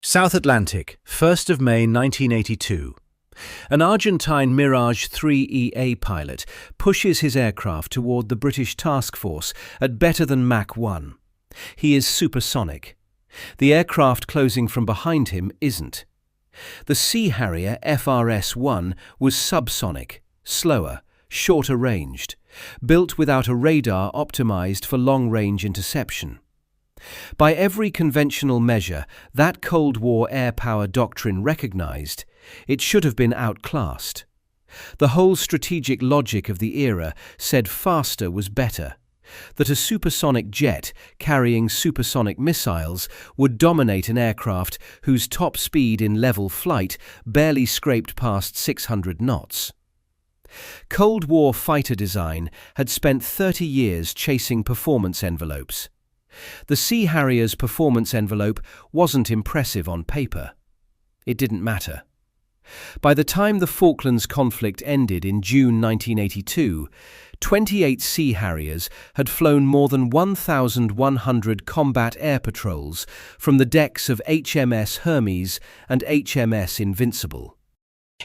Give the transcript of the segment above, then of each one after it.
South Atlantic, 1st of May 1982. An Argentine Mirage IIIEA pilot pushes his aircraft toward the British task force at better than Mach 1. He is supersonic. The aircraft closing from behind him isn't. The Sea Harrier FRS.1 was subsonic, slower, shorter ranged, built without a radar optimised for long-range interception. By every conventional measure that Cold War air power doctrine recognised, it should have been outclassed. The whole strategic logic of the era said faster was better, that a supersonic jet carrying supersonic missiles would dominate an aircraft whose top speed in level flight barely scraped past 600 knots. Cold War fighter design had spent 30 years chasing performance envelopes. The Sea Harrier's performance envelope wasn't impressive on paper. It didn't matter. By the time the Falklands conflict ended in June 1982, 28 Sea Harriers had flown more than 1,100 combat air patrols from the decks of HMS Hermes and HMS Invincible.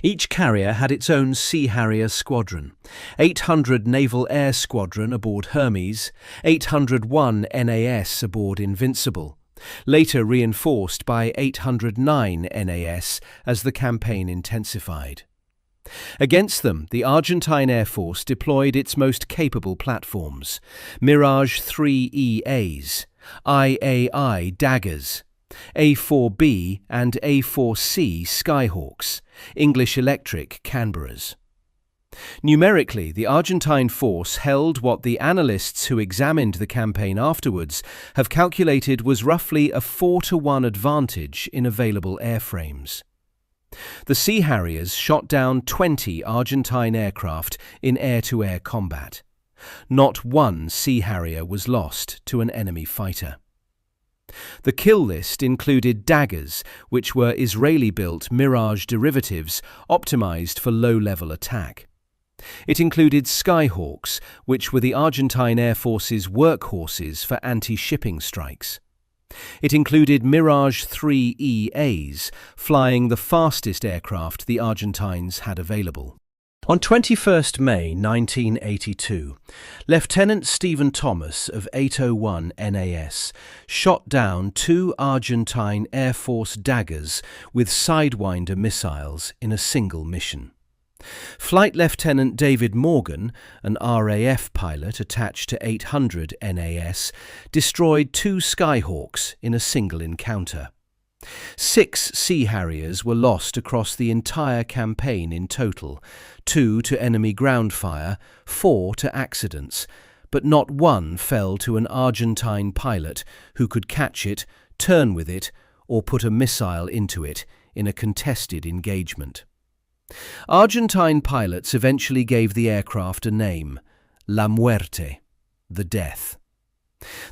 Each carrier had its own Sea Harrier squadron, 800 Naval Air Squadron aboard Hermes, 801 NAS aboard Invincible, later reinforced by 809 NAS as the campaign intensified. Against them, the Argentine Air Force deployed its most capable platforms, Mirage IIIEAs, IAI Daggers, A-4B and A-4C Skyhawks, English Electric Canberras. Numerically, the Argentine force held what the analysts who examined the campaign afterwards have calculated was roughly a 4-to-1 advantage in available airframes. The Sea Harriers shot down 20 Argentine aircraft in air-to-air combat. Not one Sea Harrier was lost to an enemy fighter. The kill list included Daggers, which were Israeli-built Mirage derivatives optimised for low-level attack. It included Skyhawks, which were the Argentine Air Force's workhorses for anti-shipping strikes. It included Mirage IIIEAs, flying the fastest aircraft the Argentines had available. On 21st May 1982, Lieutenant Stephen Thomas of 801 NAS shot down 2 Argentine Air Force Daggers with Sidewinder missiles in a single mission. Flight Lieutenant David Morgan, an RAF pilot attached to 800 NAS, destroyed 2 Skyhawks in a single encounter. 6 Sea Harriers were lost across the entire campaign in total, 2 to enemy ground fire, 4 to accidents, but not one fell to an Argentine pilot who could catch it, turn with it, or put a missile into it in a contested engagement. Argentine pilots eventually gave the aircraft a name, La Muerte, the death.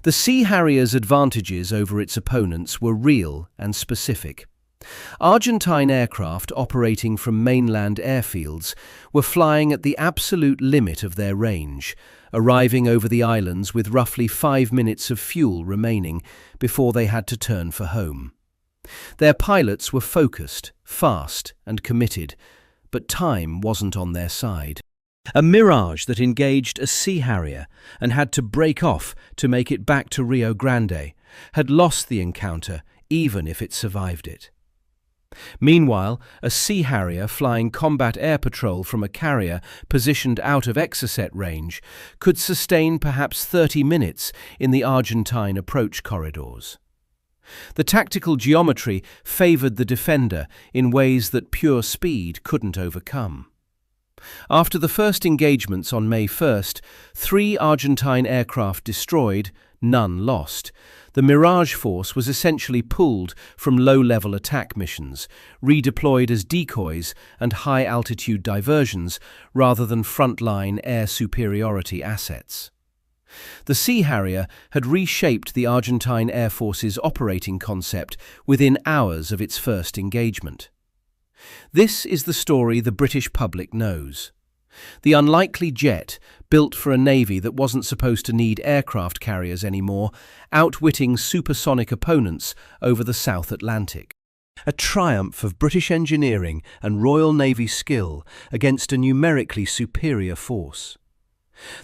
The Sea Harrier's advantages over its opponents were real and specific. Argentine aircraft operating from mainland airfields were flying at the absolute limit of their range, arriving over the islands with roughly 5 minutes of fuel remaining before they had to turn for home. Their pilots were focused, fast and committed, but time wasn't on their side. A Mirage that engaged a Sea Harrier and had to break off to make it back to Rio Grande had lost the encounter even if it survived it. Meanwhile, a Sea Harrier flying combat air patrol from a carrier positioned out of Exocet range could sustain perhaps 30 minutes in the Argentine approach corridors. The tactical geometry favoured the defender in ways that pure speed couldn't overcome. After the first engagements on May 1st, 3 Argentine aircraft destroyed, none lost. The Mirage force was essentially pulled from low-level attack missions, redeployed as decoys and high-altitude diversions rather than frontline air superiority assets. The Sea Harrier had reshaped the Argentine Air Force's operating concept within hours of its first engagement. This is the story the British public knows. The unlikely jet, built for a navy that wasn't supposed to need aircraft carriers anymore, outwitting supersonic opponents over the South Atlantic. A triumph of British engineering and Royal Navy skill against a numerically superior force.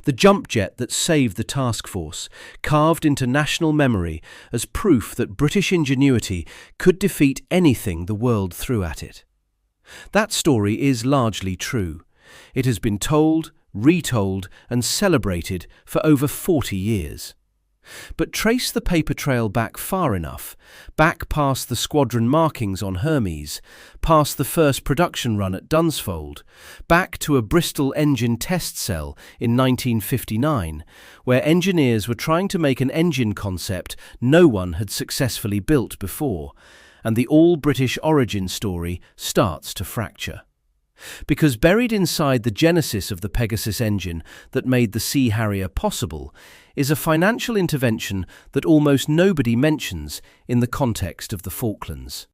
The jump jet that saved the task force, carved into national memory as proof that British ingenuity could defeat anything the world threw at it. That story is largely true. It has been told, retold, and celebrated for over 40 years. But trace the paper trail back far enough, back past the squadron markings on Hermes, past the first production run at Dunsfold, back to a Bristol engine test cell in 1959, where engineers were trying to make an engine concept no one had successfully built before, and the all-British origin story starts to fracture. Because buried inside the genesis of the Pegasus engine that made the Sea Harrier possible is a financial intervention that almost nobody mentions in the context of the Falklands.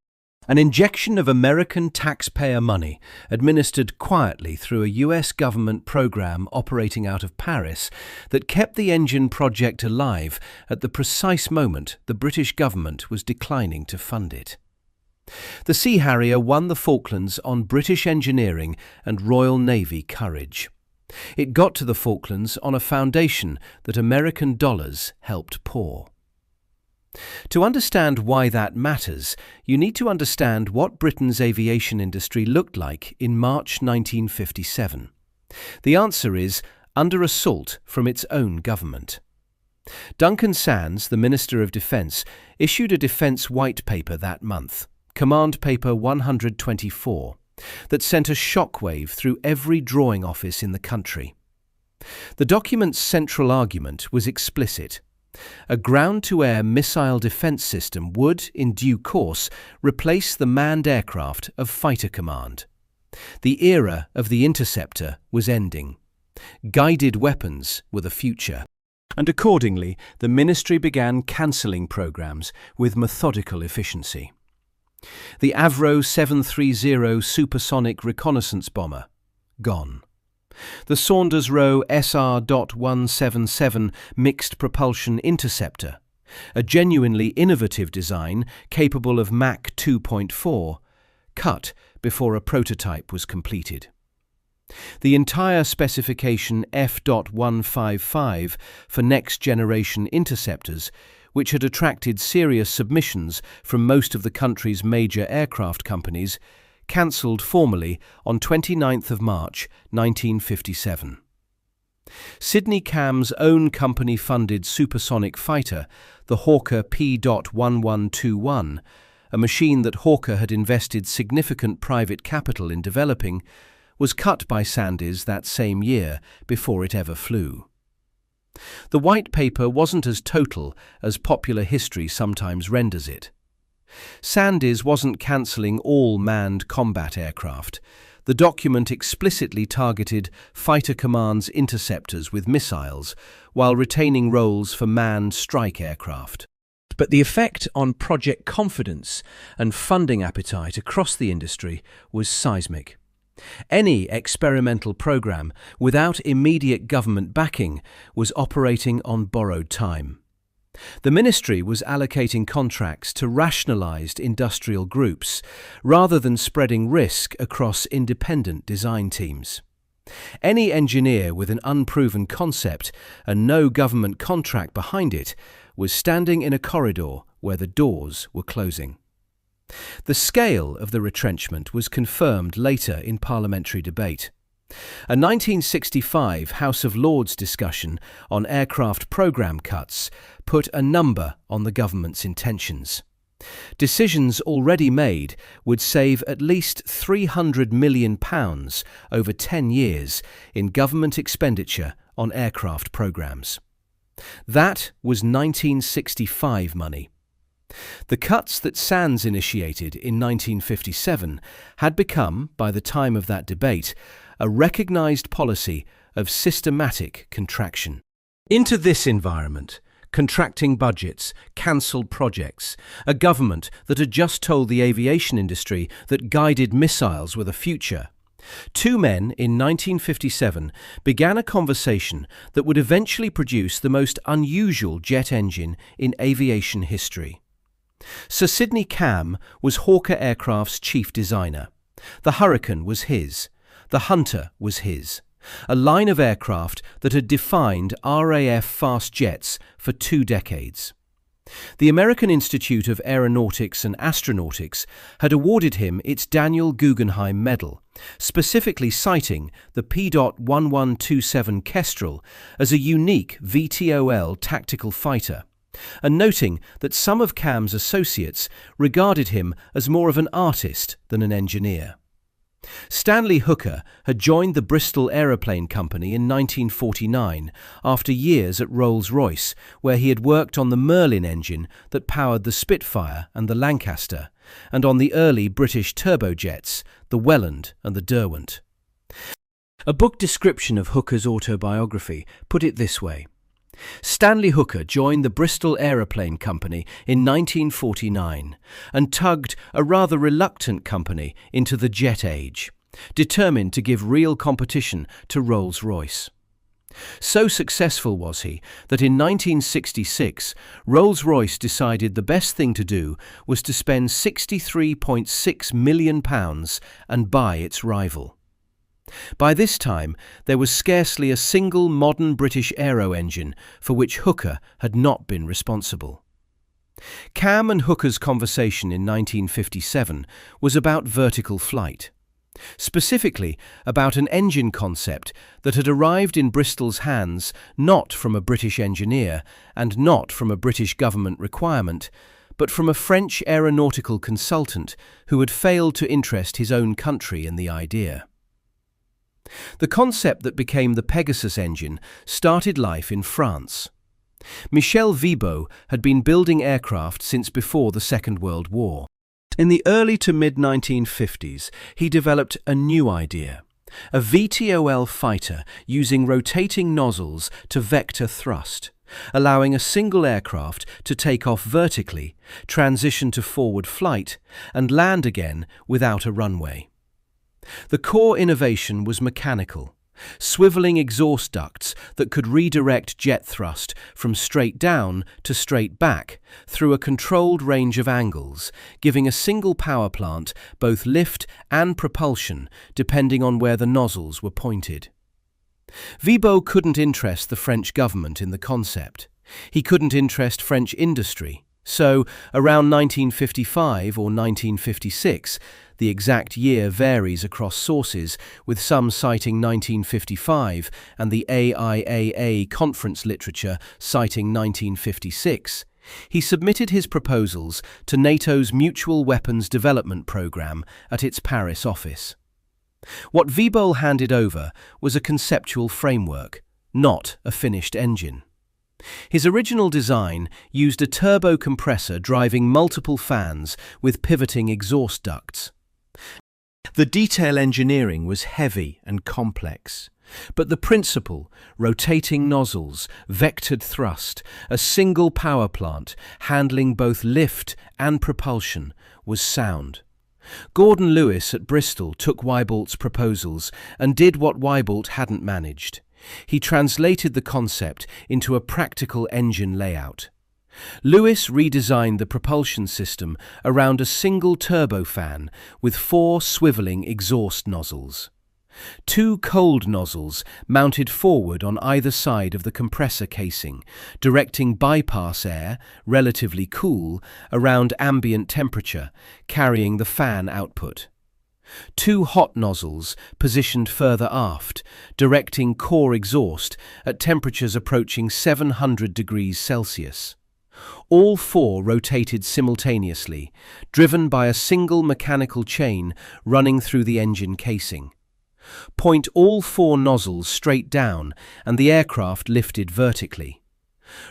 An injection of American taxpayer money administered quietly through a US government program operating out of Paris that kept the engine project alive at the precise moment the British government was declining to fund it. The Sea Harrier won the Falklands on British engineering and Royal Navy courage. It got to the Falklands on a foundation that American dollars helped pour. To understand why that matters, you need to understand what Britain's aviation industry looked like in March 1957. The answer is under assault from its own government. Duncan Sandys, the Minister of Defence, issued a defence white paper that month, Command Paper 124, that sent a shockwave through every drawing office in the country. The document's central argument was explicit. A ground-to-air missile defence system would, in due course, replace the manned aircraft of Fighter Command. The era of the interceptor was ending. Guided weapons were the future. And accordingly, the ministry began cancelling programmes with methodical efficiency. The Avro 730 supersonic reconnaissance bomber, gone. The Saunders Roe SR.177 mixed propulsion interceptor, a genuinely innovative design capable of Mach 2.4, cut before a prototype was completed. The entire specification F.155 for next-generation interceptors, which had attracted serious submissions from most of the country's major aircraft companies, cancelled formally on 29th of March 1957. Sidney Cam's own company-funded supersonic fighter, the Hawker P.1121, a machine that Hawker had invested significant private capital in developing, was cut by Sandys that same year before it ever flew. The white paper wasn't as total as popular history sometimes renders it. Sandys wasn't cancelling all manned combat aircraft. The document explicitly targeted Fighter Command's interceptors with missiles, while retaining roles for manned strike aircraft. But the effect on project confidence and funding appetite across the industry was seismic. Any experimental program without immediate government backing was operating on borrowed time. The ministry was allocating contracts to rationalised industrial groups rather than spreading risk across independent design teams. Any engineer with an unproven concept and no government contract behind it was standing in a corridor where the doors were closing. The scale of the retrenchment was confirmed later in parliamentary debate. A 1965 House of Lords discussion on aircraft programme cuts put a number on the government's intentions. Decisions already made would save at least £300 million over 10 years in government expenditure on aircraft programmes. That was 1965 money. The cuts that Sandys initiated in 1957 had become, by the time of that debate, a recognised policy of systematic contraction. Into this environment, contracting budgets, cancelled projects, a government that had just told the aviation industry that guided missiles were the future, two men in 1957 began a conversation that would eventually produce the most unusual jet engine in aviation history. Sir Sidney Cam was Hawker Aircraft's chief designer. The Hurricane was his. The Hunter was his. A line of aircraft that had defined RAF fast jets for 2 decades. The American Institute of Aeronautics and Astronautics had awarded him its Daniel Guggenheim Medal, specifically citing the P.1127 Kestrel as a unique VTOL tactical fighter, and noting that some of Cam's associates regarded him as more of an artist than an engineer. Stanley Hooker had joined the Bristol Aeroplane Company in 1949 after years at Rolls-Royce, where he had worked on the Merlin engine that powered the Spitfire and the Lancaster, and on the early British turbojets, the Welland and the Derwent. A book description of Hooker's autobiography put it this way: Stanley Hooker joined the Bristol Aeroplane Company in 1949 and tugged a rather reluctant company into the jet age, determined to give real competition to Rolls-Royce. So successful was he that in 1966 Rolls-Royce decided the best thing to do was to spend £63.6 million and buy its rival. By this time, there was scarcely a single modern British aero engine for which Hooker had not been responsible. Cam and Hooker's conversation in 1957 was about vertical flight, specifically about an engine concept that had arrived in Bristol's hands not from a British engineer and not from a British government requirement, but from a French aeronautical consultant who had failed to interest his own country in the idea. The concept that became the Pegasus engine started life in France. Michel Vibeau had been building aircraft since before the Second World War. In the early to mid-1950s, he developed a new idea: a VTOL fighter using rotating nozzles to vector thrust, allowing a single aircraft to take off vertically, transition to forward flight, and land again without a runway. The core innovation was mechanical, swiveling exhaust ducts that could redirect jet thrust from straight down to straight back through a controlled range of angles, giving a single power plant both lift and propulsion depending on where the nozzles were pointed. Vibeau couldn't interest the French government in the concept. He couldn't interest French industry. So, around 1955 or 1956, the exact year varies across sources, with some citing 1955 and the IAIA conference literature citing 1956, he submitted his proposals to NATO's Mutual Weapons Development Programme at its Paris office. What Vibeau handed over was a conceptual framework, not a finished engine. His original design used a turbo compressor driving multiple fans with pivoting exhaust ducts. The detail engineering was heavy and complex, but the principle, rotating nozzles, vectored thrust, a single power plant handling both lift and propulsion, was sound. Gordon Lewis at Bristol took Weibolt's proposals and did what Weibolt hadn't managed. He translated the concept into a practical engine layout. Lewis redesigned the propulsion system around a single turbofan with 4 swiveling exhaust nozzles. 2 cold nozzles mounted forward on either side of the compressor casing, directing bypass air, relatively cool, around ambient temperature, carrying the fan output. 2 hot nozzles positioned further aft, directing core exhaust at temperatures approaching 700 degrees Celsius. All 4 rotated simultaneously, driven by a single mechanical chain running through the engine casing. Point all 4 nozzles straight down and the aircraft lifted vertically.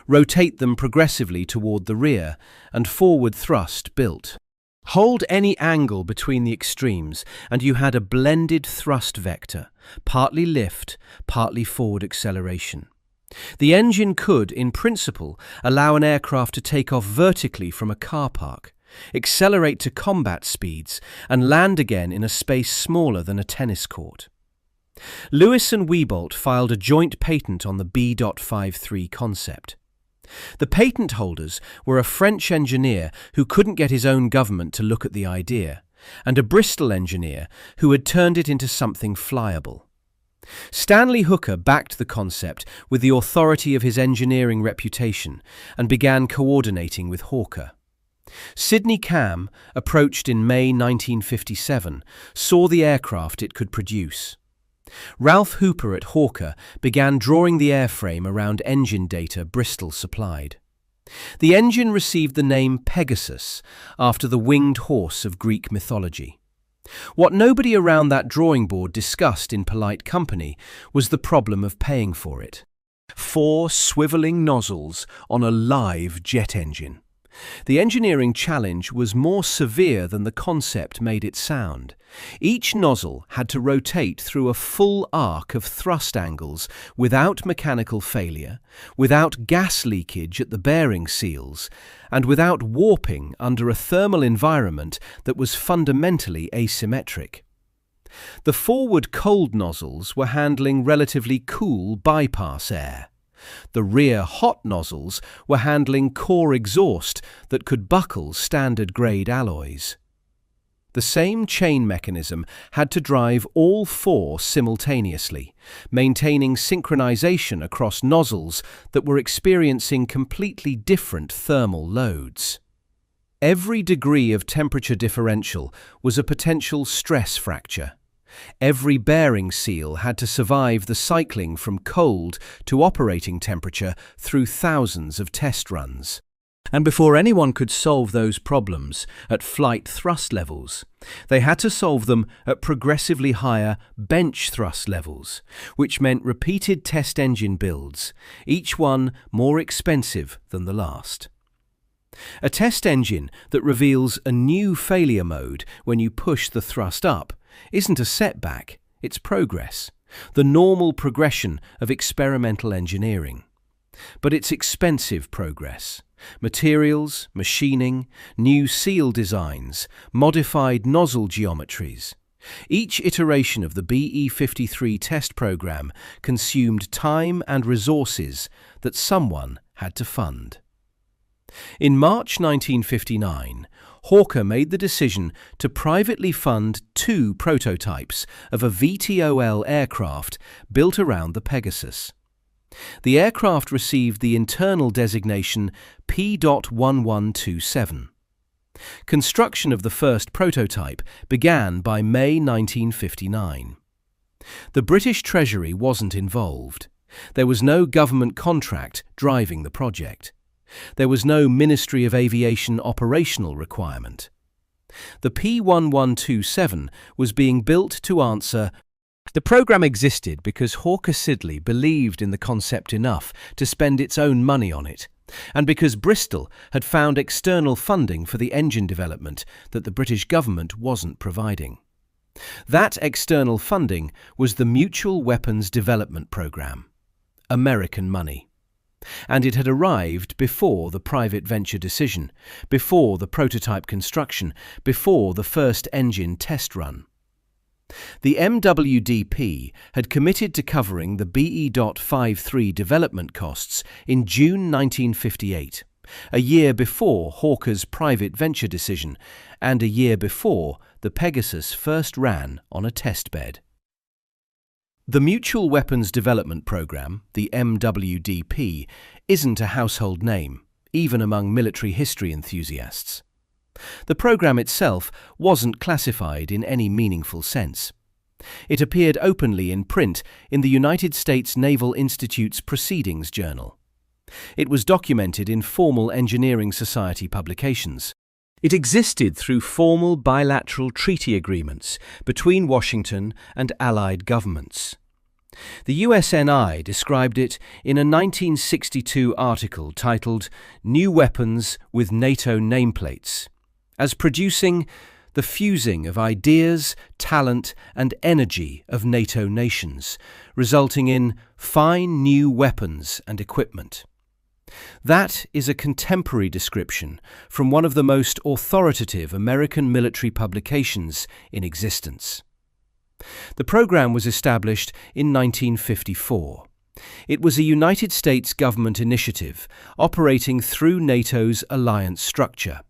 Rotate them progressively toward the rear and forward thrust built. Hold any angle between the extremes and you had a blended thrust vector, partly lift, partly forward acceleration. The engine could, in principle, allow an aircraft to take off vertically from a car park, accelerate to combat speeds, and land again in a space smaller than a tennis court. Lewis and Weibolt filed a joint patent on the B.53 concept. The patent holders were a French engineer who couldn't get his own government to look at the idea, and a Bristol engineer who had turned it into something flyable. Stanley Hooker backed the concept with the authority of his engineering reputation and began coordinating with Hawker. Sidney Cam, approached in May 1957, saw the aircraft it could produce. Ralph Hooper at Hawker began drawing the airframe around engine data Bristol supplied. The engine received the name Pegasus, after the winged horse of Greek mythology. What nobody around that drawing board discussed in polite company was the problem of paying for it. 4 swivelling nozzles on a live jet engine. The engineering challenge was more severe than the concept made it sound. Each nozzle had to rotate through a full arc of thrust angles without mechanical failure, without gas leakage at the bearing seals, and without warping under a thermal environment that was fundamentally asymmetric. The forward cold nozzles were handling relatively cool bypass air. The rear hot nozzles were handling core exhaust that could buckle standard-grade alloys. The same chain mechanism had to drive all 4 simultaneously, maintaining synchronization across nozzles that were experiencing completely different thermal loads. Every degree of temperature differential was a potential stress fracture. Every bearing seal had to survive the cycling from cold to operating temperature through thousands of test runs. And before anyone could solve those problems at flight thrust levels, they had to solve them at progressively higher bench thrust levels, which meant repeated test engine builds, each one more expensive than the last. A test engine that reveals a new failure mode when you push the thrust up isn't a setback, it's progress, the normal progression of experimental engineering. But it's expensive progress. Materials, machining, new seal designs, modified nozzle geometries. Each iteration of the BE-53 test program consumed time and resources that someone had to fund. In March 1959, Hawker made the decision to privately fund 2 prototypes of a VTOL aircraft built around the Pegasus. The aircraft received the internal designation P.1127. Construction of the first prototype began by May 1959. The British Treasury wasn't involved. There was no government contract driving the project. There was no Ministry of Aviation operational requirement. The P1127 was being built to answer. The program existed because Hawker Siddeley believed in the concept enough to spend its own money on it, and because Bristol had found external funding for the engine development that the British government wasn't providing. That external funding was the Mutual Weapons Development Program, American money. And it had arrived before the private venture decision, before the prototype construction, before the first engine test run. The MWDP had committed to covering the BE.53 development costs in June 1958, a year before Hawker's private venture decision and a year before the Pegasus first ran on a test bed. The Mutual Weapons Development Program, the MWDP, isn't a household name, even among military history enthusiasts. The program itself wasn't classified in any meaningful sense. It appeared openly in print in the United States Naval Institute's Proceedings Journal. It was documented in formal Engineering Society publications. It existed through formal bilateral treaty agreements between Washington and Allied governments. The USNI described it in a 1962 article titled "New Weapons with NATO Nameplates" as producing the fusing of ideas, talent and energy of NATO nations, resulting in fine new weapons and equipment. That is a contemporary description from one of the most authoritative American military publications in existence. The program was established in 1954. It was a United States government initiative operating through NATO's alliance structure,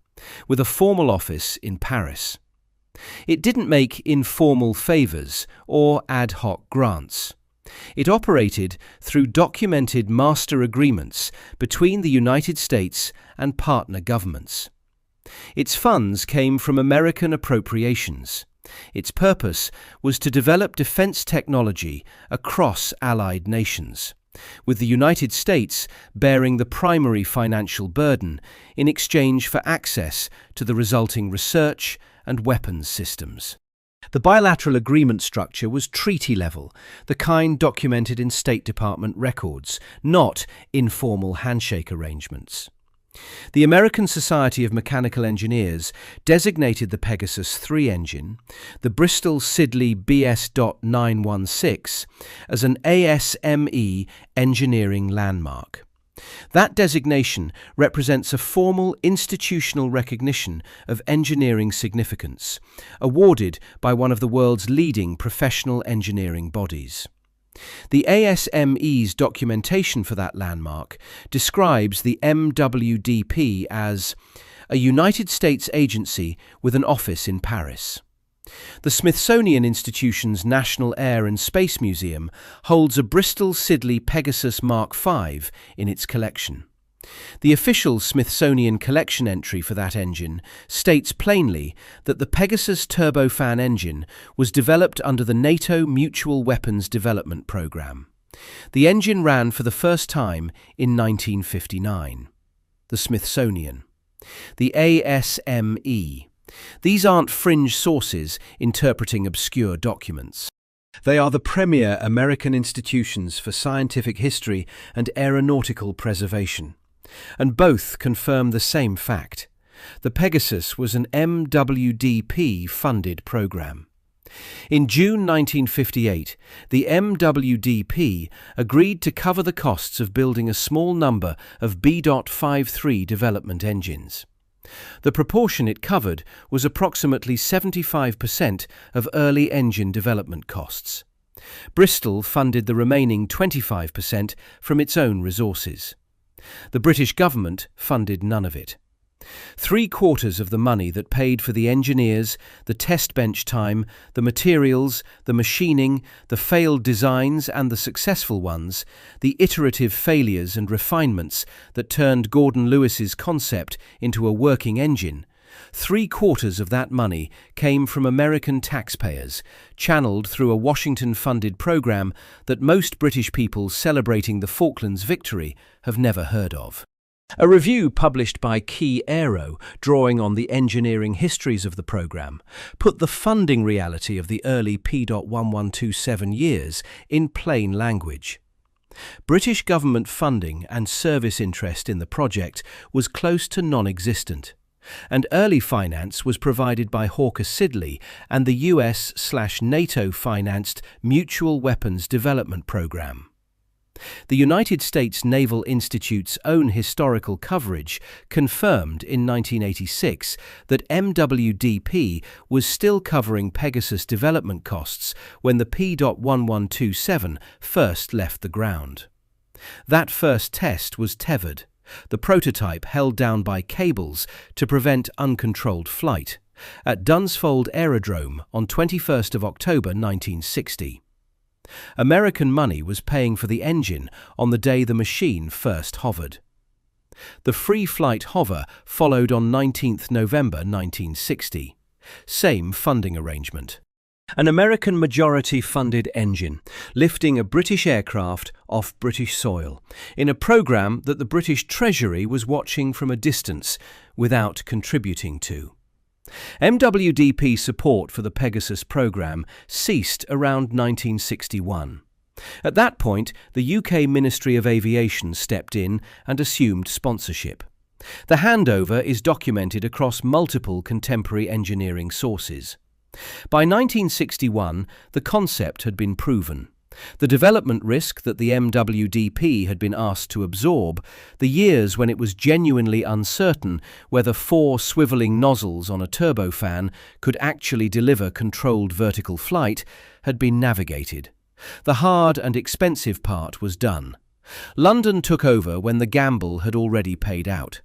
with a formal office in Paris. It didn't make informal favours or ad hoc grants. It operated through documented master agreements between the United States and partner governments. Its funds came from American appropriations. Its purpose was to develop defence technology across allied nations, with the United States bearing the primary financial burden in exchange for access to the resulting research and weapons systems. The bilateral agreement structure was treaty level, the kind documented in State Department records, not informal handshake arrangements. The American Society of Mechanical Engineers designated the Pegasus 3 engine, the Bristol Siddeley BS.916, as an ASME engineering landmark. That designation represents a formal institutional recognition of engineering significance, awarded by one of the world's leading professional engineering bodies. The ASME's documentation for that landmark describes the MWDP as a United States agency with an office in Paris. The Smithsonian Institution's National Air and Space Museum holds a Bristol Siddeley Pegasus Mach 5 in its collection. The official Smithsonian collection entry for that engine states plainly that the Pegasus turbofan engine was developed under the NATO Mutual Weapons Development Program. The engine ran for the first time in 1959. The Smithsonian. The ASME. These aren't fringe sources interpreting obscure documents. They are the premier American institutions for scientific history and aeronautical preservation. And both confirm the same fact. The Pegasus was an MWDP-funded program. In June 1958, the MWDP agreed to cover the costs of building a small number of B.53 development engines. The proportion it covered was approximately 75% of early engine development costs. Bristol funded the remaining 25% from its own resources. The British government funded none of it. 3/4 of the money that paid for the engineers, the test bench time, the materials, the machining, the failed designs and the successful ones, the iterative failures and refinements that turned Gordon Lewis's concept into a working engine, 3/4 of that money came from American taxpayers, channeled through a Washington-funded program that most British people celebrating the Falklands victory have never heard of. A review published by Key Aero, drawing on the engineering histories of the program, put the funding reality of the early P.1127 years in plain language. British government funding and service interest in the project was close to non-existent, and early finance was provided by Hawker Siddeley and the US/NATO-financed Mutual Weapons Development Program. The United States Naval Institute's own historical coverage confirmed in 1986 that MWDP was still covering Pegasus development costs when the P.1127 first left the ground. That first test was tethered, the prototype held down by cables to prevent uncontrolled flight, at Dunsfold Aerodrome on 21st of October 1960. American money was paying for the engine on the day the machine first hovered. The free flight hover followed on 19th November 1960. Same funding arrangement. An American majority-funded engine, lifting a British aircraft off British soil, in a program that the British Treasury was watching from a distance without contributing to. MWDP support for the Pegasus program ceased around 1961. At that point, the UK Ministry of Aviation stepped in and assumed sponsorship. The handover is documented across multiple contemporary engineering sources. By 1961, the concept had been proven. The development risk that the MWDP had been asked to absorb, the years when it was genuinely uncertain whether 4 swivelling nozzles on a turbofan could actually deliver controlled vertical flight, had been navigated. The hard and expensive part was done. London took over when the gamble had already paid out.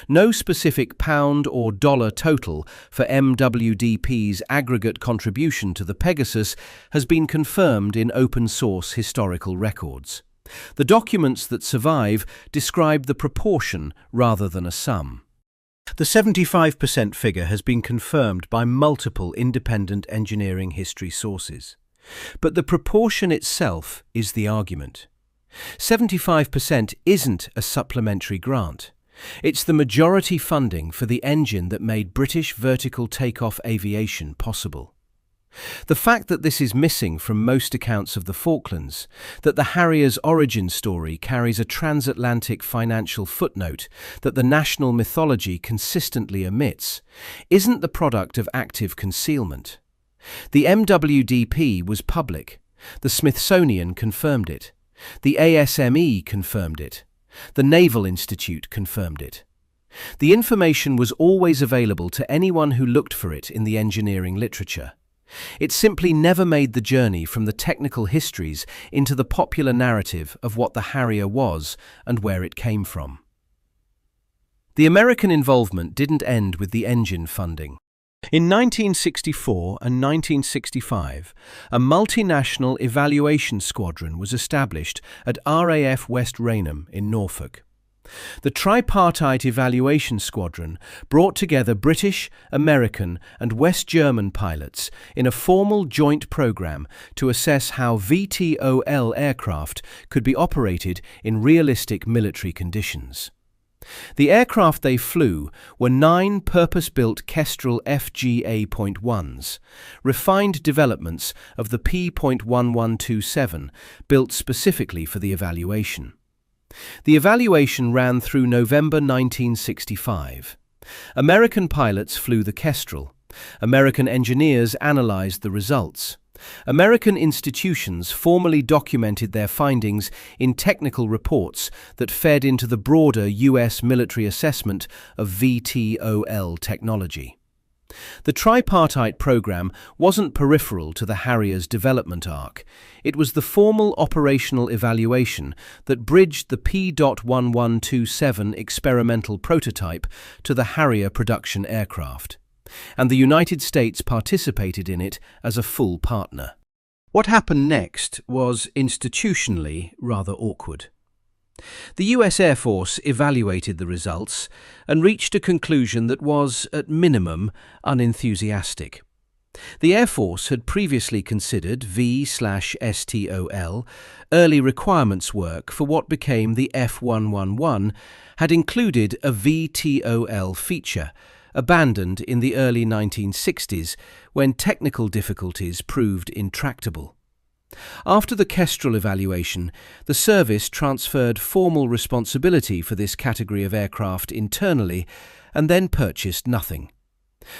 No specific pound or dollar total for MWDP's aggregate contribution to the Pegasus has been confirmed in open-source historical records. The documents that survive describe the proportion rather than a sum. The 75% figure has been confirmed by multiple independent engineering history sources. But the proportion itself is the argument. 75% isn't a supplementary grant. It's the majority funding for the engine that made British vertical takeoff aviation possible. The fact that this is missing from most accounts of the Falklands, that the Harriers' origin story carries a transatlantic financial footnote that the national mythology consistently omits, isn't the product of active concealment. The MWDP was public. The Smithsonian confirmed it. The ASME confirmed it. The Naval Institute confirmed it. The information was always available to anyone who looked for it in the engineering literature. It simply never made the journey from the technical histories into the popular narrative of what the Harrier was and where it came from. The American involvement didn't end with the engine funding. In 1964 and 1965, a multinational evaluation squadron was established at RAF West Raynham in Norfolk. The tripartite evaluation squadron brought together British, American and West German pilots in a formal joint program to assess how VTOL aircraft could be operated in realistic military conditions. The aircraft they flew were 9 purpose-built Kestrel FGA.1s, refined developments of the P.1127 built specifically for the evaluation. The evaluation ran through November 1965. American pilots flew the Kestrel. American engineers analysed the results. American institutions formally documented their findings in technical reports that fed into the broader US military assessment of VTOL technology. The tripartite program wasn't peripheral to the Harrier's development arc. It was the formal operational evaluation that bridged the P.1127 experimental prototype to the Harrier production aircraft. And the United States participated in it as a full partner. What happened next was institutionally rather awkward. The US Air Force evaluated the results and reached a conclusion that was, at minimum, unenthusiastic. The Air Force had previously considered V/STOL, early requirements work for what became the F111, had included a VTOL feature, abandoned in the early 1960s when technical difficulties proved intractable. After the Kestrel evaluation, the service transferred formal responsibility for this category of aircraft internally and then purchased nothing.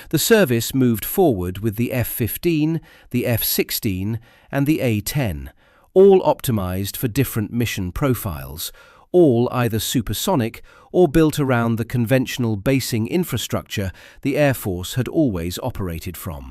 The service moved forward with the F-15, the F-16 and the A-10, all optimized for different mission profiles, all either supersonic or built around the conventional basing infrastructure the Air Force had always operated from.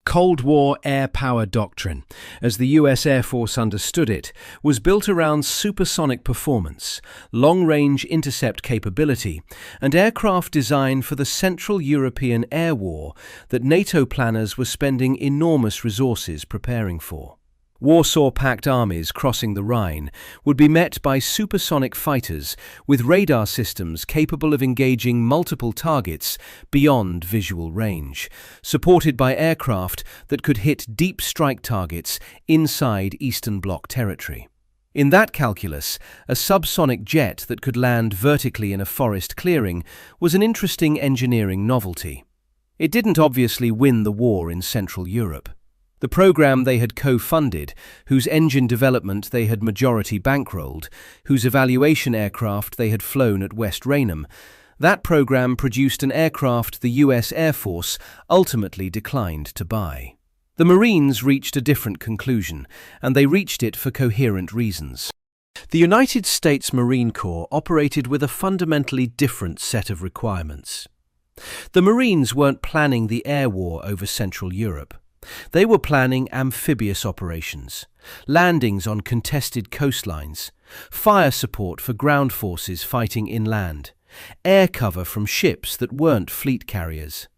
Cold War air power doctrine, as the US Air Force understood it, was built around supersonic performance, long-range intercept capability, and aircraft designed for the Central European Air War that NATO planners were spending enormous resources preparing for. Warsaw-packed armies crossing the Rhine would be met by supersonic fighters with radar systems capable of engaging multiple targets beyond visual range, supported by aircraft that could hit deep strike targets inside Eastern Bloc territory. In that calculus, a subsonic jet that could land vertically in a forest clearing was an interesting engineering novelty. It didn't obviously win the war in Central Europe. The program they had co-funded, whose engine development they had majority bankrolled, whose evaluation aircraft they had flown at West Raynham, that program produced an aircraft the US Air Force ultimately declined to buy. The Marines reached a different conclusion, and they reached it for coherent reasons. The United States Marine Corps operated with a fundamentally different set of requirements. The Marines weren't planning the air war over Central Europe. They were planning amphibious operations, landings on contested coastlines, fire support for ground forces fighting inland, air cover from ships that weren't fleet carriers.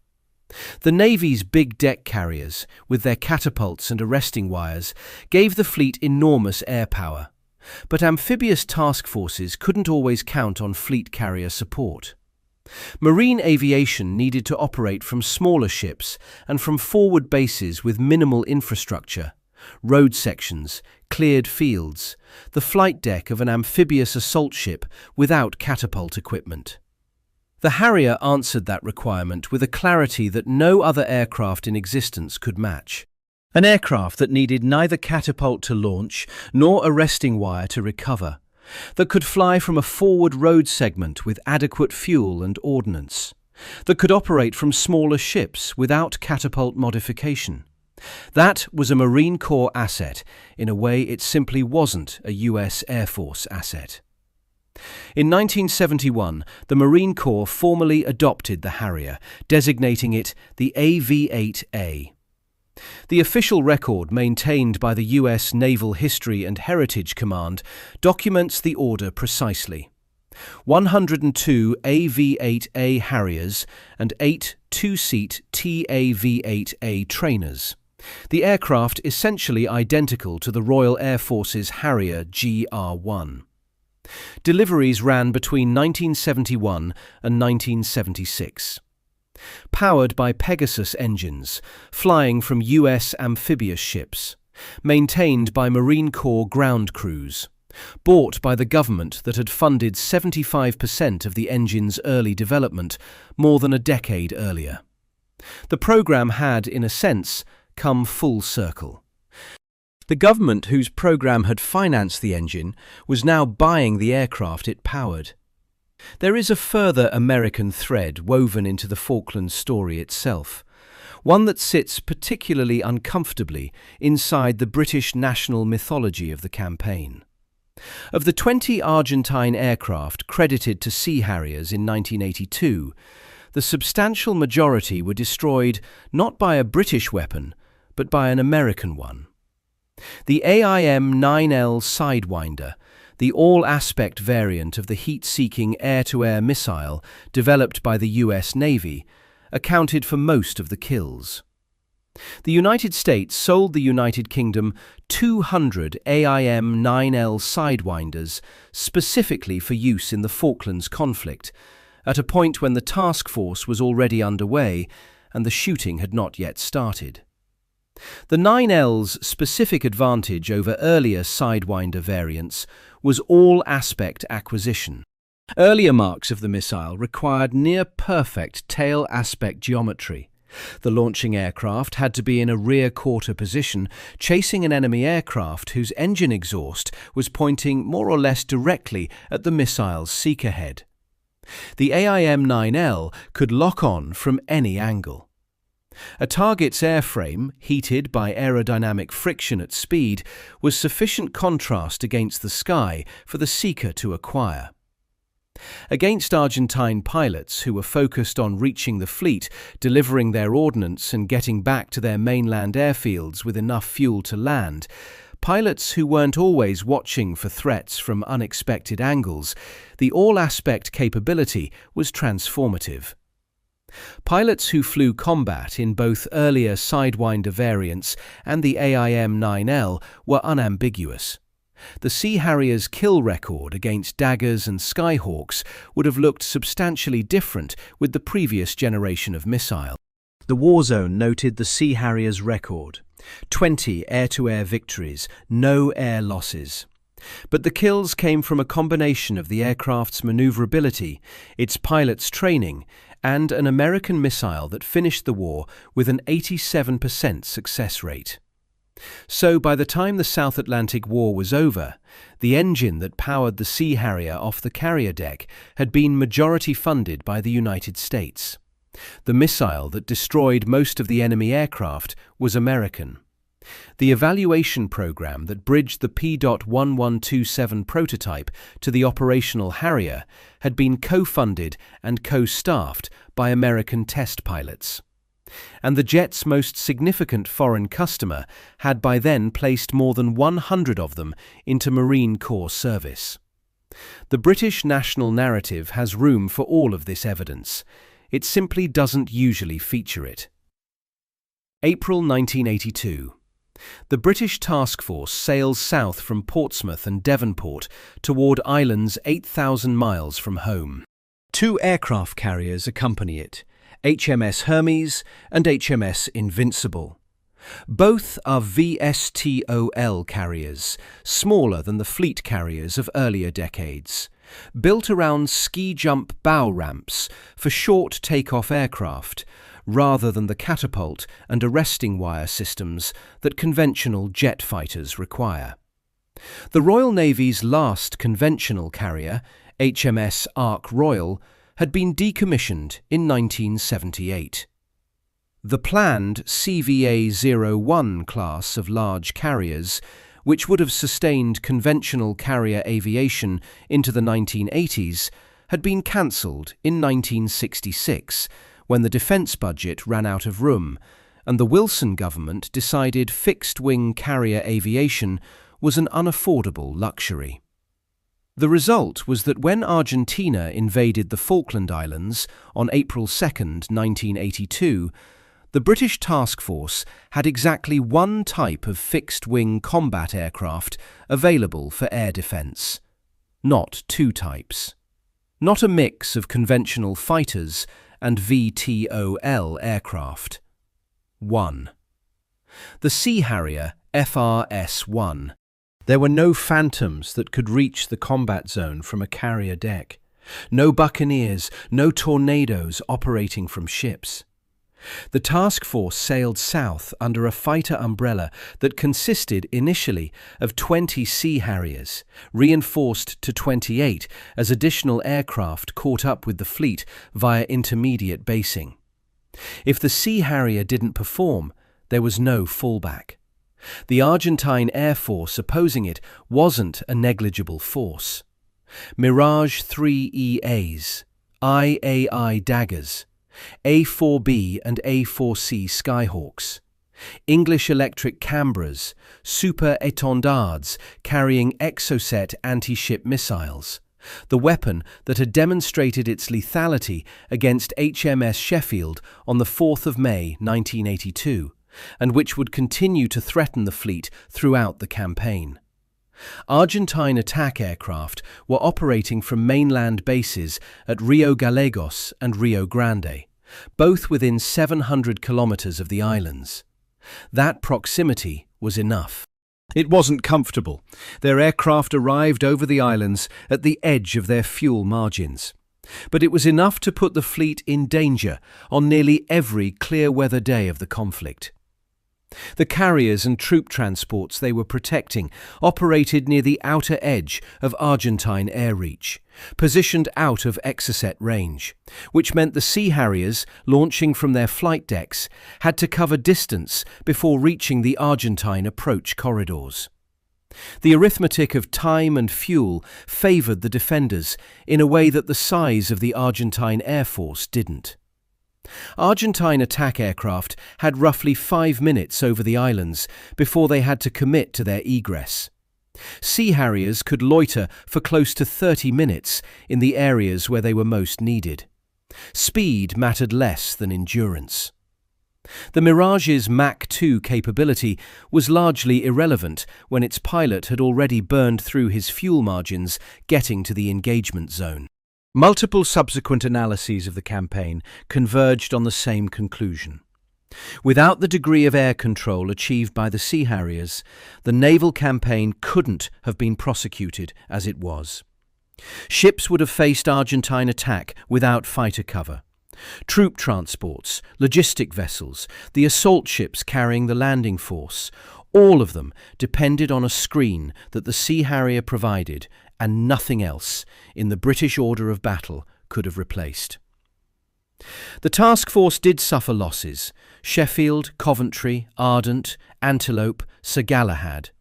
The Navy's big deck carriers, with their catapults and arresting wires, gave the fleet enormous air power. But amphibious task forces couldn't always count on fleet carrier support. Marine aviation needed to operate from smaller ships and from forward bases with minimal infrastructure, road sections, cleared fields, the flight deck of an amphibious assault ship without catapult equipment. The Harrier answered that requirement with a clarity that no other aircraft in existence could match. An aircraft that needed neither catapult to launch nor arresting wire to recover, that could fly from a forward road segment with adequate fuel and ordnance, that could operate from smaller ships without catapult modification. That was a Marine Corps asset in a way it simply wasn't a US Air Force asset. In 1971, the Marine Corps formally adopted the Harrier, designating it the AV-8A. The official record maintained by the US Naval History and Heritage Command documents the order precisely. 102 AV-8A Harriers and 8 two-seat TAV-8A trainers. The aircraft essentially identical to the Royal Air Force's Harrier GR-1. Deliveries ran between 1971 and 1976. Powered by Pegasus engines, flying from US amphibious ships, maintained by Marine Corps ground crews, bought by the government that had funded 75% of the engine's early development more than a decade earlier. The program had, in a sense, come full circle. The government whose program had financed the engine was now buying the aircraft it powered. There is a further American thread woven into the Falklands story itself, one that sits particularly uncomfortably inside the British national mythology of the campaign. Of the 20 Argentine aircraft credited to Sea Harriers in 1982, the substantial majority were destroyed not by a British weapon, but by an American one. The AIM-9L Sidewinder, the all-aspect variant of the heat-seeking air-to-air missile developed by the US Navy, accounted for most of the kills. The United States sold the United Kingdom 200 AIM-9L Sidewinders specifically for use in the Falklands conflict, at a point when the task force was already underway and the shooting had not yet started. The 9L's specific advantage over earlier Sidewinder variants was all-aspect acquisition. Earlier marks of the missile required near-perfect tail aspect geometry. The launching aircraft had to be in a rear quarter position, chasing an enemy aircraft whose engine exhaust was pointing more or less directly at the missile's seeker head. The AIM-9L could lock on from any angle. A target's airframe, heated by aerodynamic friction at speed, was sufficient contrast against the sky for the seeker to acquire. Against Argentine pilots who were focused on reaching the fleet, delivering their ordnance and getting back to their mainland airfields with enough fuel to land, pilots who weren't always watching for threats from unexpected angles, the all-aspect capability was transformative. Pilots who flew combat in both earlier Sidewinder variants and the AIM-9L were unambiguous. The Sea Harriers' kill record against Daggers and Skyhawks would have looked substantially different with the previous generation of missile. The War Zone noted the Sea Harriers' record: 20 air-to-air victories, no air losses. But the kills came from a combination of the aircraft's maneuverability, its pilots' training, and an American missile that finished the war with an 87% success rate. So by the time the South Atlantic War was over, the engine that powered the Sea Harrier off the carrier deck had been majority funded by the United States. The missile that destroyed most of the enemy aircraft was American. The evaluation program that bridged the P.1127 prototype to the operational Harrier had been co-funded and co-staffed by American test pilots. and the jet's most significant foreign customer had by then placed more than 100 of them into Marine Corps service. The British national narrative has room for all of this evidence. It simply doesn't usually feature it. April 1982. The British task force sails south from Portsmouth and Devonport toward islands 8,000 miles from home. 2 aircraft carriers accompany it, HMS Hermes and HMS Invincible. Both are VSTOL carriers, smaller than the fleet carriers of earlier decades, built around ski-jump bow ramps for short take-off aircraft, rather than the catapult and arresting wire systems that conventional jet fighters require. The Royal Navy's last conventional carrier, HMS Ark Royal, had been decommissioned in 1978. The planned CVA-01 class of large carriers, which would have sustained conventional carrier aviation into the 1980s, had been cancelled in 1966 when the defence budget ran out of room and the Wilson government decided fixed-wing carrier aviation was an unaffordable luxury. The result was that when Argentina invaded the Falkland Islands on April 2, 1982, the British task force had exactly one type of fixed-wing combat aircraft available for air defence, not 2 types. Not a mix of conventional fighters and VTOL aircraft. 1. The Sea Harrier FRS.1. There were no Phantoms that could reach the combat zone from a carrier deck, no Buccaneers, no Tornadoes operating from ships. The task force sailed south under a fighter umbrella that consisted initially of 20 Sea Harriers, reinforced to 28 as additional aircraft caught up with the fleet via intermediate basing. If the Sea Harrier didn't perform, there was no fallback. The Argentine Air Force opposing it wasn't a negligible force. Mirage IIIEAs, IAI Daggers, A-4B and A-4C Skyhawks, English Electric Canberras, super étendards carrying Exocet anti-ship missiles, the weapon that had demonstrated its lethality against HMS Sheffield on the 4th of May 1982, and which would continue to threaten the fleet throughout the campaign. Argentine attack aircraft were operating from mainland bases at Rio Gallegos and Rio Grande, both within 700 kilometers of the islands. That proximity was enough. It wasn't comfortable. Their aircraft arrived over the islands at the edge of their fuel margins. But it was enough to put the fleet in danger on nearly every clear weather day of the conflict. The carriers and troop transports they were protecting operated near the outer edge of Argentine air reach, positioned out of Exocet range, which meant the Sea Harriers, launching from their flight decks, had to cover distance before reaching the Argentine approach corridors. The arithmetic of time and fuel favoured the defenders in a way that the size of the Argentine Air Force didn't. Argentine attack aircraft had roughly 5 minutes over the islands before they had to commit to their egress. Sea Harriers could loiter for close to 30 minutes in the areas where they were most needed. Speed mattered less than endurance. The Mirage's Mach 2 capability was largely irrelevant when its pilot had already burned through his fuel margins getting to the engagement zone. Multiple subsequent analyses of the campaign converged on the same conclusion. Without the degree of air control achieved by the Sea Harriers, the naval campaign couldn't have been prosecuted as it was. Ships would have faced Argentine attack without fighter cover. Troop transports, logistic vessels, the assault ships carrying the landing force, all of them depended on a screen that the Sea Harrier provided, and nothing else in the British order of battle could have replaced. The task force did suffer losses: Sheffield, Coventry, Ardent, Antelope, Sir Galahad.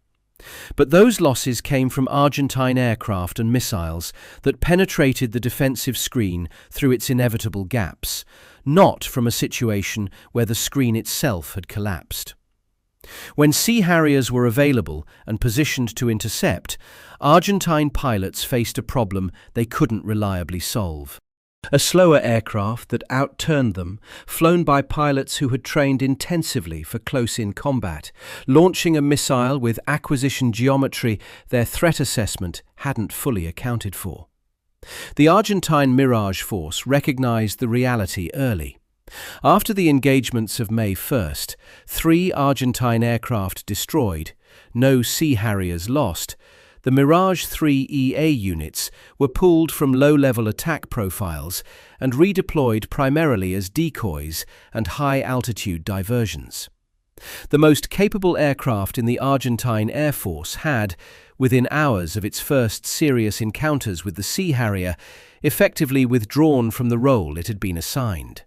But those losses came from Argentine aircraft and missiles that penetrated the defensive screen through its inevitable gaps, not from a situation where the screen itself had collapsed. When Sea Harriers were available and positioned to intercept, Argentine pilots faced a problem they couldn't reliably solve. A slower aircraft that outturned them, flown by pilots who had trained intensively for close-in combat, launching a missile with acquisition geometry their threat assessment hadn't fully accounted for. The Argentine Mirage Force recognized the reality early. After the engagements of May 1st, 3 Argentine aircraft destroyed, no Sea Harriers lost, the Mirage IIIEA units were pulled from low-level attack profiles and redeployed primarily as decoys and high-altitude diversions. The most capable aircraft in the Argentine Air Force had, within hours of its first serious encounters with the Sea Harrier, effectively withdrawn from the role it had been assigned.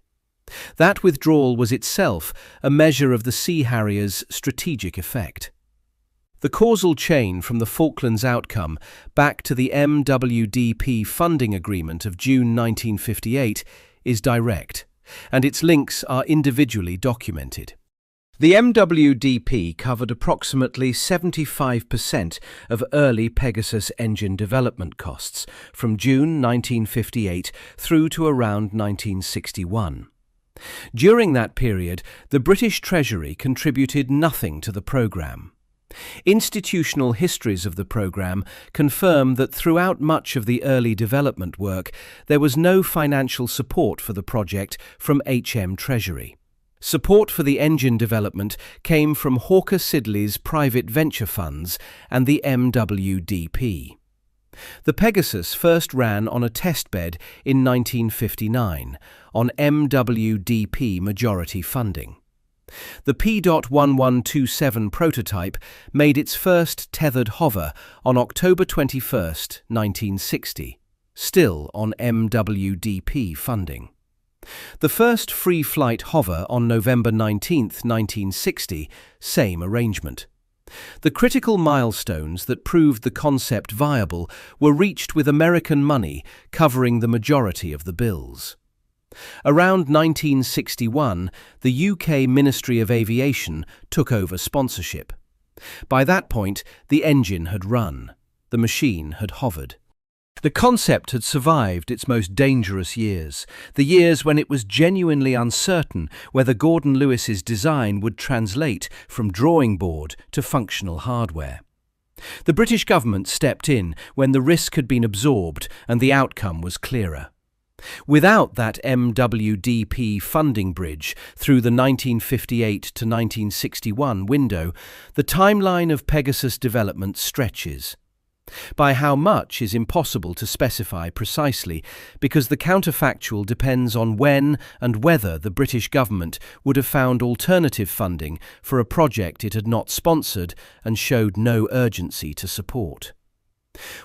That withdrawal was itself a measure of the Sea Harrier's strategic effect. The causal chain from the Falklands outcome back to the MWDP funding agreement of June 1958 is direct, and its links are individually documented. The MWDP covered approximately 75% of early Pegasus engine development costs from June 1958 through to around 1961. During that period, the British Treasury contributed nothing to the programme. Institutional histories of the programme confirm that throughout much of the early development work, there was no financial support for the project from HM Treasury. Support for the engine development came from Hawker Siddeley's private venture funds and the MWDP. The Pegasus first ran on a testbed in 1959 on MWDP majority funding. The P.1127 prototype made its first tethered hover on October 21, 1960, still on MWDP funding. The first free flight hover on November 19, 1960, same arrangement. The critical milestones that proved the concept viable were reached with American money covering the majority of the bills. Around 1961, the UK Ministry of Aviation took over sponsorship. By that point, the engine had run. The machine had hovered. The concept had survived its most dangerous years, the years when it was genuinely uncertain whether Gordon Lewis's design would translate from drawing board to functional hardware. The British government stepped in when the risk had been absorbed and the outcome was clearer. Without that MWDP funding bridge through the 1958 to 1961 window, the timeline of Pegasus development stretches. By how much is impossible to specify precisely, because the counterfactual depends on when and whether the British government would have found alternative funding for a project it had not sponsored and showed no urgency to support.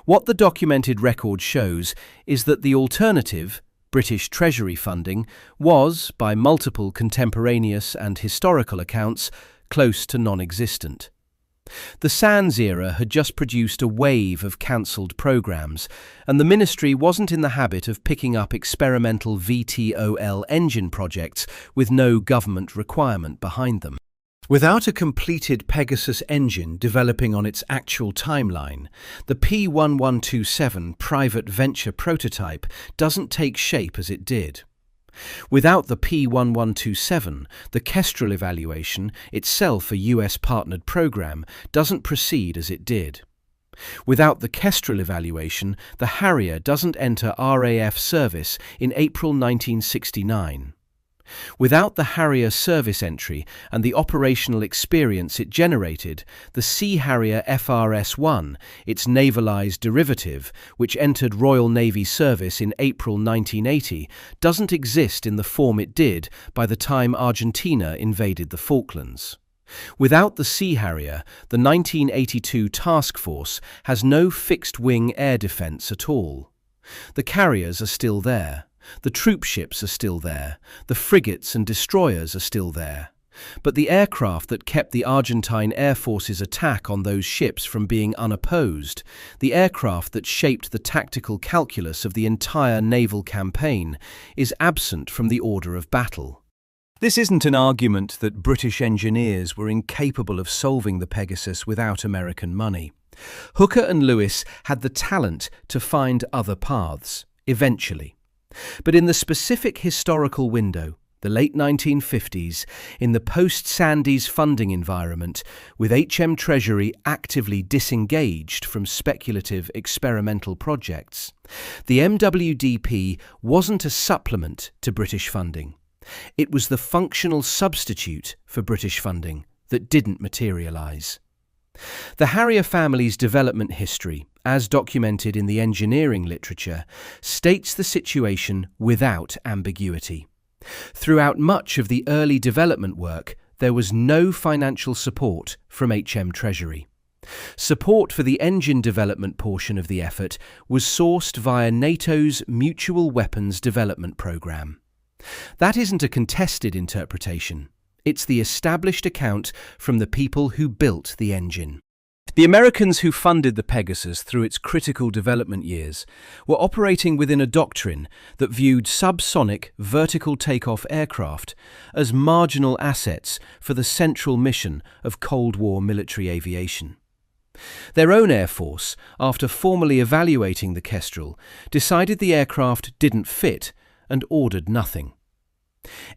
What the documented record shows is that the alternative, British Treasury funding, was, by multiple contemporaneous and historical accounts, close to non-existent. The Sands era had just produced a wave of cancelled programmes, and the ministry wasn't in the habit of picking up experimental VTOL engine projects with no government requirement behind them. Without a completed Pegasus engine developing on its actual timeline, the P1127 private venture prototype doesn't take shape as it did. Without the P1127, the Kestrel evaluation, itself a US-partnered program, doesn't proceed as it did. Without the Kestrel evaluation, the Harrier doesn't enter RAF service in April 1969. Without the Harrier service entry and the operational experience it generated, the Sea Harrier FRS.1, its navalized derivative, which entered Royal Navy service in April 1980, doesn't exist in the form it did by the time Argentina invaded the Falklands. Without the Sea Harrier, the 1982 task force has no fixed-wing air defence at all. The carriers are still there. The troop ships are still there, the frigates and destroyers are still there. But the aircraft that kept the Argentine Air Force's attack on those ships from being unopposed, the aircraft that shaped the tactical calculus of the entire naval campaign, is absent from the order of battle. This isn't an argument that British engineers were incapable of solving the Pegasus without American money. Hooker and Lewis had the talent to find other paths, eventually. But in the specific historical window, the late 1950s, in the post-Sandys funding environment, with HM Treasury actively disengaged from speculative experimental projects, the MWDP wasn't a supplement to British funding. It was the functional substitute for British funding that didn't materialise. The Harrier family's development history, as documented in the engineering literature, states the situation without ambiguity. Throughout much of the early development work, there was no financial support from HM Treasury. Support for the engine development portion of the effort was sourced via NATO's Mutual Weapons Development Programme. That isn't a contested interpretation. It's the established account from the people who built the engine. The Americans who funded the Pegasus through its critical development years were operating within a doctrine that viewed subsonic vertical takeoff aircraft as marginal assets for the central mission of Cold War military aviation. Their own Air Force, after formally evaluating the Kestrel, decided the aircraft didn't fit and ordered nothing.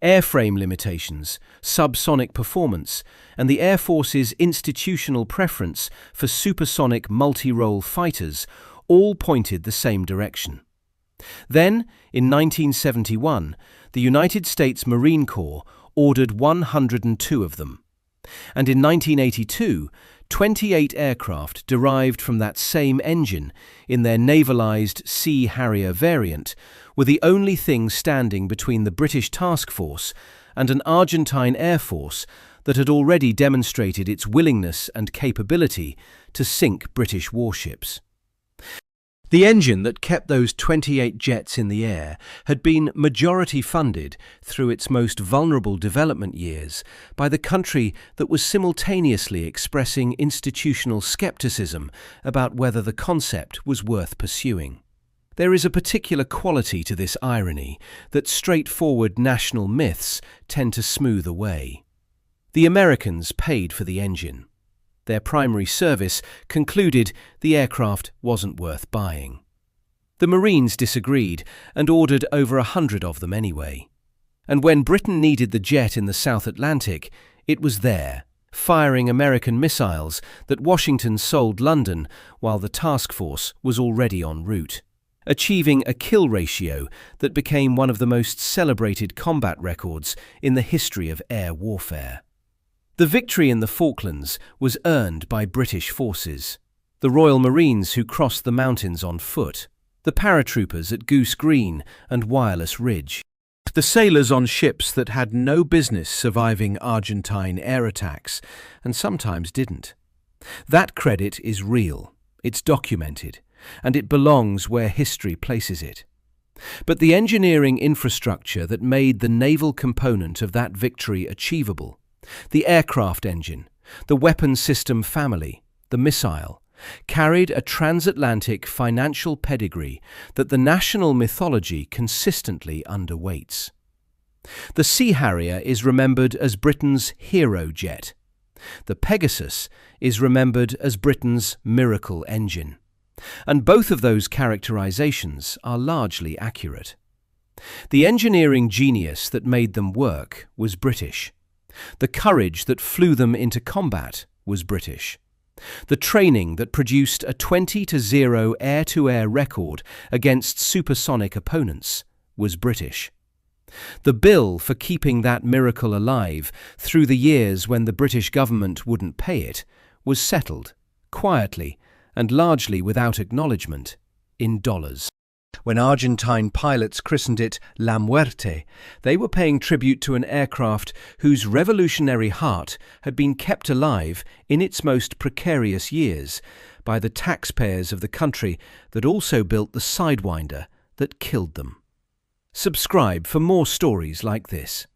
Airframe limitations, subsonic performance, and the Air Force's institutional preference for supersonic multi-role fighters all pointed the same direction. Then, in 1971, the United States Marine Corps ordered 102 of them. And in 1982, 28 aircraft derived from that same engine in their navalised Sea Harrier variant were the only thing standing between the British task force and an Argentine Air Force that had already demonstrated its willingness and capability to sink British warships. The engine that kept those 28 jets in the air had been majority funded through its most vulnerable development years by the country that was simultaneously expressing institutional skepticism about whether the concept was worth pursuing. There is a particular quality to this irony that straightforward national myths tend to smooth away. The Americans paid for the engine. Their primary service concluded the aircraft wasn't worth buying. The Marines disagreed and ordered over 100 of them anyway. And when Britain needed the jet in the South Atlantic, it was there, firing American missiles that Washington sold London while the task force was already en route, achieving a kill ratio that became one of the most celebrated combat records in the history of air warfare. The victory in the Falklands was earned by British forces. The Royal Marines who crossed the mountains on foot, the paratroopers at Goose Green and Wireless Ridge, the sailors on ships that had no business surviving Argentine air attacks, and sometimes didn't. That credit is real, it's documented, and it belongs where history places it. But the engineering infrastructure that made the naval component of that victory achievable, the aircraft engine, the weapons system family, the missile, carried a transatlantic financial pedigree that the national mythology consistently underweights. The Sea Harrier is remembered as Britain's hero jet. The Pegasus is remembered as Britain's miracle engine. And both of those characterizations are largely accurate. The engineering genius that made them work was British. The courage that flew them into combat was British. The training that produced a 20-0 air-to-air record against supersonic opponents was British. The bill for keeping that miracle alive through the years when the British government wouldn't pay it was settled, quietly and largely without acknowledgement, in dollars. When Argentine pilots christened it La Muerte, they were paying tribute to an aircraft whose revolutionary heart had been kept alive in its most precarious years by the taxpayers of the country that also built the Sidewinder that killed them. Subscribe for more stories like this.